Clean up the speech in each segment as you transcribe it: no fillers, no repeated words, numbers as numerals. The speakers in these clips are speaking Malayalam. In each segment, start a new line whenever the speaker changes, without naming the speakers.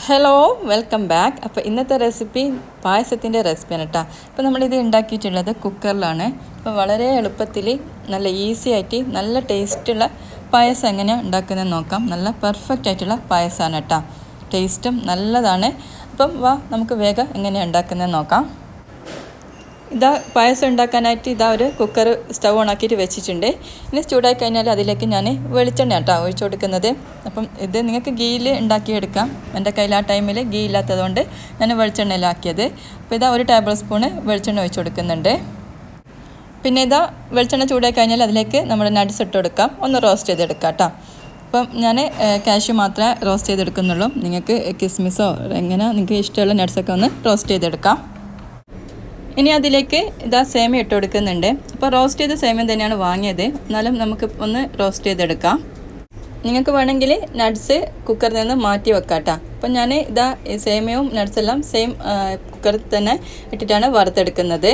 Hello welcome back. അപ്പോൾ ഇന്നത്തെ റെസിപ്പി പായസത്തിൻ്റെ റെസിപ്പിയാണ് കേട്ടോ. അപ്പോൾ നമ്മളിത് ഉണ്ടാക്കിയിട്ടുള്ളത് കുക്കറിലാണ്. അപ്പോൾ വളരെ എളുപ്പത്തിൽ നല്ല ഈസി ആയിട്ട് നല്ല ടേസ്റ്റുള്ള പായസം എങ്ങനെയാണ് ഉണ്ടാക്കുന്നതെന്ന് നോക്കാം. നല്ല പെർഫെക്റ്റ് ആയിട്ടുള്ള പായസമാണ് കേട്ടോ. ടേസ്റ്റും നല്ലതാണ്. അപ്പം നമുക്ക് വേഗം എങ്ങനെയാണ് ഉണ്ടാക്കുന്നതെന്ന് നോക്കാം. പായസം ഉണ്ടാക്കാനായിട്ട് ഒരു കുക്കർ സ്റ്റൗ ഓണാക്കിയിട്ട് വെച്ചിട്ടുണ്ട്. ഇനി ചൂടായി കഴിഞ്ഞാൽ അതിലേക്ക് ഞാൻ വെളിച്ചെണ്ണ കേട്ടോ ഒഴിച്ചു കൊടുക്കുന്നത്. അപ്പം ഇത് നിങ്ങൾക്ക് ഗീയിൽ ഉണ്ടാക്കിയെടുക്കാം. എൻ്റെ കയ്യിൽ ആ ടൈമിൽ ഗീ ഇല്ലാത്തതുകൊണ്ട് ഞാൻ വെളിച്ചെണ്ണയിലാക്കിയത്. അപ്പോൾ 1 ടേബിൾ സ്പൂണ് വെളിച്ചെണ്ണ ഒഴിച്ചു കൊടുക്കുന്നുണ്ട്. പിന്നെ വെളിച്ചെണ്ണ ചൂടായി കഴിഞ്ഞാൽ അതിലേക്ക് നമ്മുടെ നട്ട്സ് ഇട്ട് കൊടുക്കാം. ഒന്ന് റോസ്റ്റ് ചെയ്തെടുക്കാം കേട്ടോ. അപ്പം ഞാൻ കാഷ്യൂ മാത്രമേ റോസ്റ്റ് ചെയ്തെടുക്കുന്നുള്ളൂ. നിങ്ങൾക്ക് കിസ്മിസോ എങ്ങനെ നിങ്ങൾക്ക് ഇഷ്ടമുള്ള നട്ട്സൊക്കെ ഒന്ന് റോസ്റ്റ് ചെയ്തെടുക്കാം. ഇനി അതിലേക്ക് സേമിയ ഇട്ട് കൊടുക്കുന്നുണ്ട്. അപ്പോൾ റോസ്റ്റ് ചെയ്ത സേമിയ തന്നെയാണ് വാങ്ങിയത്. എന്നാലും നമുക്ക് ഒന്ന് റോസ്റ്റ് ചെയ്തെടുക്കാം. നിങ്ങൾക്ക് വേണമെങ്കിൽ നട്ട്സ് കുക്കറിൽ നിന്ന് മാറ്റി വെക്കാം കേട്ടോ. അപ്പം ഞാൻ സേമിയവും നട്ട്സെല്ലാം സെയിം കുക്കറിൽ തന്നെ ഇട്ടിട്ടാണ് വറുത്തെടുക്കുന്നത്.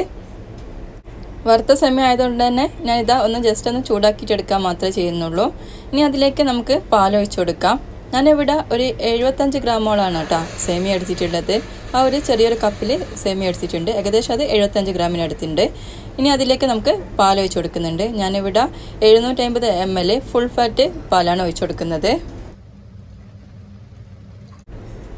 വറുത്ത സേമിയ ആയതുകൊണ്ട് തന്നെ ഞാൻ ഒന്ന് ജസ്റ്റ് ഒന്ന് ചൂടാക്കിയിട്ടെടുക്കാൻ മാത്രമേ ചെയ്യുന്നുള്ളൂ. ഇനി അതിലേക്ക് നമുക്ക് പാലൊഴിച്ച് കൊടുക്കാം. ഞാനിവിടെ ഒരു 75 ഗ്രാമോളാണ് കേട്ടോ സേമിയ എടുത്തിട്ടുള്ളത്. ആ ഒരു ചെറിയൊരു കപ്പിൽ സേമിയ എടുത്തിട്ടുണ്ട്. ഏകദേശം അത് 75 ഗ്രാമിന് എടുത്തിട്ടുണ്ട്. ഇനി അതിലേക്ക് നമുക്ക് പാൽ ഒഴിച്ച് കൊടുക്കുന്നുണ്ട്. ഞാനിവിടെ 750 ml ഫുൾ ഫാറ്റ് പാലാണ് ഒഴിച്ച് കൊടുക്കുന്നത്.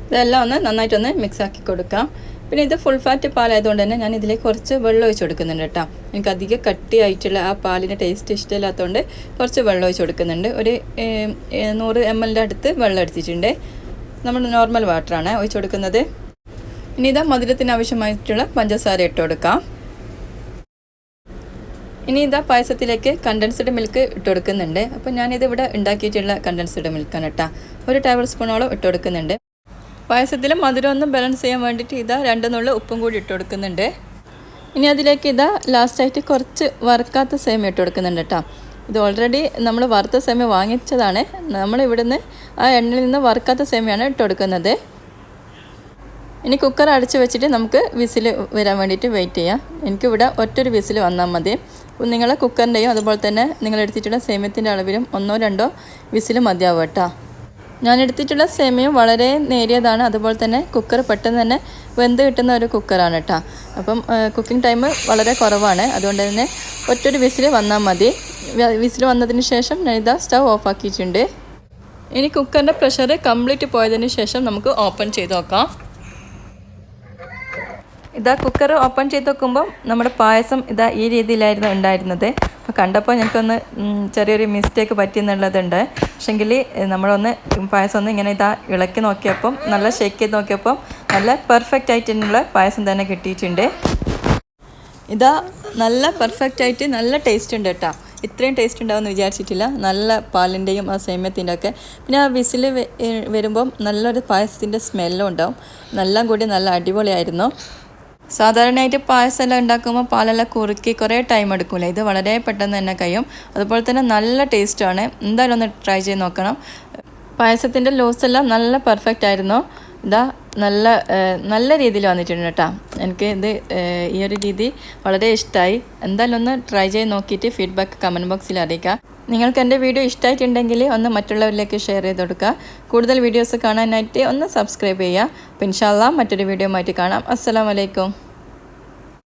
ഇതെല്ലാം ഒന്ന് നന്നായിട്ടൊന്ന് മിക്സ് ആക്കി കൊടുക്കാം. പിന്നെ ഇത് ഫുൾ ഫാറ്റ് പാലായതുകൊണ്ട് തന്നെ ഞാൻ ഇതിലേക്ക് കുറച്ച് വെള്ളം ഒഴിച്ച് കൊടുക്കുന്നുണ്ട് കേട്ടോ. എനിക്ക് അധികം കട്ടിയായിട്ടുള്ള ആ പാലിൻ്റെ ടേസ്റ്റ് ഇഷ്ടമില്ലാത്തതുകൊണ്ട് കുറച്ച് വെള്ളം ഒഴിച്ച് കൊടുക്കുന്നുണ്ട്. ഒരു 100 ml അടുത്ത് വെള്ളം എടുത്തിട്ടുണ്ട്. നമ്മൾ നോർമൽ വാട്ടറാണ് ഒഴിച്ച് കൊടുക്കുന്നത്. ഇനി മധുരത്തിന് ആവശ്യമായിട്ടുള്ള പഞ്ചസാര ഇട്ട് കൊടുക്കാം. ഇനി പായസത്തിലേക്ക് കണ്ടൻസ്ഡ് മിൽക്ക് ഇട്ട് കൊടുക്കുന്നുണ്ട്. അപ്പോൾ ഞാനിതിവിടെ ഉണ്ടാക്കിയിട്ടുള്ള കണ്ടൻസ്ഡ് മിൽക്കാണ് കേട്ടോ. 1 ടേബിൾ സ്പൂണോളം ഇട്ട് കൊടുക്കുന്നുണ്ട്. പായസത്തിൽ മധുരം ഒന്ന് ബാലൻസ് ചെയ്യാൻ വേണ്ടിയിട്ട് 2 നുള്ള് ഉപ്പും കൂടി ഇട്ട് കൊടുക്കുന്നുണ്ട്. ഇനി അതിലേക്ക് ലാസ്റ്റായിട്ട് കുറച്ച് വറുക്കാത്ത സേമിയ ഇട്ട് കൊടുക്കുന്നുണ്ട് കേട്ടോ. ഇത് ഓൾറെഡി നമ്മൾ വറുത്ത സേമിയ വാങ്ങിച്ചതാണ്. നമ്മൾ ഇവിടുന്ന് ആ എണ്ണയിൽ നിന്ന് വറുക്കാത്ത സേമിയാണ് ഇട്ട് കൊടുക്കുന്നത്. ഇനി കുക്കർ അടച്ച് വെച്ചിട്ട് നമുക്ക് വിസിൽ വരാൻ വേണ്ടിയിട്ട് വെയിറ്റ് ചെയ്യാം. എനിക്കിവിടെ ഒറ്റൊരു വിസിൽ വന്നാൽ മതി. നിങ്ങൾ കുക്കറിൻ്റെയും അതുപോലെ തന്നെ നിങ്ങൾ എടുത്തിട്ടുള്ള സേമിയത്തിൻ്റെ അളവിലും 1-2 വിസിൽ മതിയാവും കേട്ടോ. ഞാൻ എടുത്തിട്ടുള്ള സേമിയം വളരെ നേരിയതാണ്. അതുപോലെ തന്നെ കുക്കർ പെട്ടെന്ന് തന്നെ വെന്ത് കിട്ടുന്ന ഒരു കുക്കറാണ് കേട്ടോ. അപ്പം കുക്കിംഗ് ടൈം വളരെ കുറവാണ്. അതുകൊണ്ട് തന്നെ ഒറ്റൊരു വിസിൽ വന്നാൽ മതി. വിസിൽ വന്നതിന് ശേഷം ഞാൻ സ്റ്റൗ ഓഫാക്കിയിട്ടുണ്ട്. ഇനി കുക്കറിൻ്റെ പ്രഷർ കംപ്ലീറ്റ് പോയതിന് ശേഷം നമുക്ക് ഓപ്പൺ ചെയ്ത് നോക്കാം. കുക്കർ ഓപ്പൺ ചെയ്ത് നോക്കുമ്പോൾ നമ്മുടെ പായസം ഈ രീതിയിലായിരുന്നു ഉണ്ടായിരുന്നത്. അപ്പോൾ കണ്ടപ്പോൾ ഞങ്ങൾക്കൊന്ന് ചെറിയൊരു മിസ്റ്റേക്ക് പറ്റിയെന്നുള്ളതുണ്ട്. പക്ഷെങ്കിൽ നമ്മളൊന്ന് പായസം ഒന്ന് ഇങ്ങനെ ഇളക്കി നോക്കിയപ്പം നല്ല ഷേക്ക് ചെയ്ത് നോക്കിയപ്പം നല്ല പെർഫെക്റ്റ് ആയിട്ടുള്ള പായസം തന്നെ കിട്ടിയിട്ടുണ്ട്. നല്ല പെർഫെക്റ്റ് ആയിട്ട് നല്ല ടേസ്റ്റ് ഉണ്ട് കേട്ടോ. ഇത്രയും ടേസ്റ്റ് ഉണ്ടാവുമെന്ന് വിചാരിച്ചിട്ടില്ല. നല്ല പാലിൻ്റെയും ആ സേമിയത്തിൻ്റെ ഒക്കെ. പിന്നെ ആ വിസിൽ വരുമ്പം നല്ലൊരു പായസത്തിൻ്റെ സ്മെല്ലും ഉണ്ടാവും. എല്ലാം കൂടി നല്ല അടിപൊളിയായിരുന്നു. സാധാരണയായിട്ട് പായസം എല്ലാം ഉണ്ടാക്കുമ്പോൾ പാലെല്ലാം കുറുക്കി കുറേ ടൈം എടുക്കില്ല. ഇത് വളരെ പെട്ടെന്ന് തന്നെ കഴിയും. അതുപോലെ തന്നെ നല്ല ടേസ്റ്റാണ്. എന്തായാലും ഒന്ന് ട്രൈ ചെയ്ത് നോക്കണം. പായസത്തിൻ്റെ ലൂസെല്ലാം നല്ല പെർഫെക്റ്റ് ആയിരുന്നു. നല്ല രീതിയിൽ വന്നിട്ടുണ്ട് കേട്ടോ. എനിക്ക് ഈ ഒരു രീതി വളരെ ഇഷ്ടമായി. എന്തായാലും ഒന്ന് ട്രൈ ചെയ്ത് നോക്കിയിട്ട് ഫീഡ്ബാക്ക് കമൻറ്റ് ബോക്സിൽ അറിയിക്കുക. നിങ്ങൾക്ക് എൻ്റെ വീഡിയോ ഇഷ്ടമായിട്ടുണ്ടെങ്കിൽ ഒന്ന് മറ്റുള്ളവരിലേക്ക് ഷെയർ ചെയ്ത് കൊടുക്കുക. കൂടുതൽ വീഡിയോസ് കാണാനായിട്ട് ഒന്ന് സബ്സ്ക്രൈബ് ചെയ്യുക. അപ്പോൾ ഇൻഷാ അല്ലാഹ് മറ്റൊരു വീഡിയോ ആയിട്ട് കാണാം. അസ്സലാമു അലൈക്കും.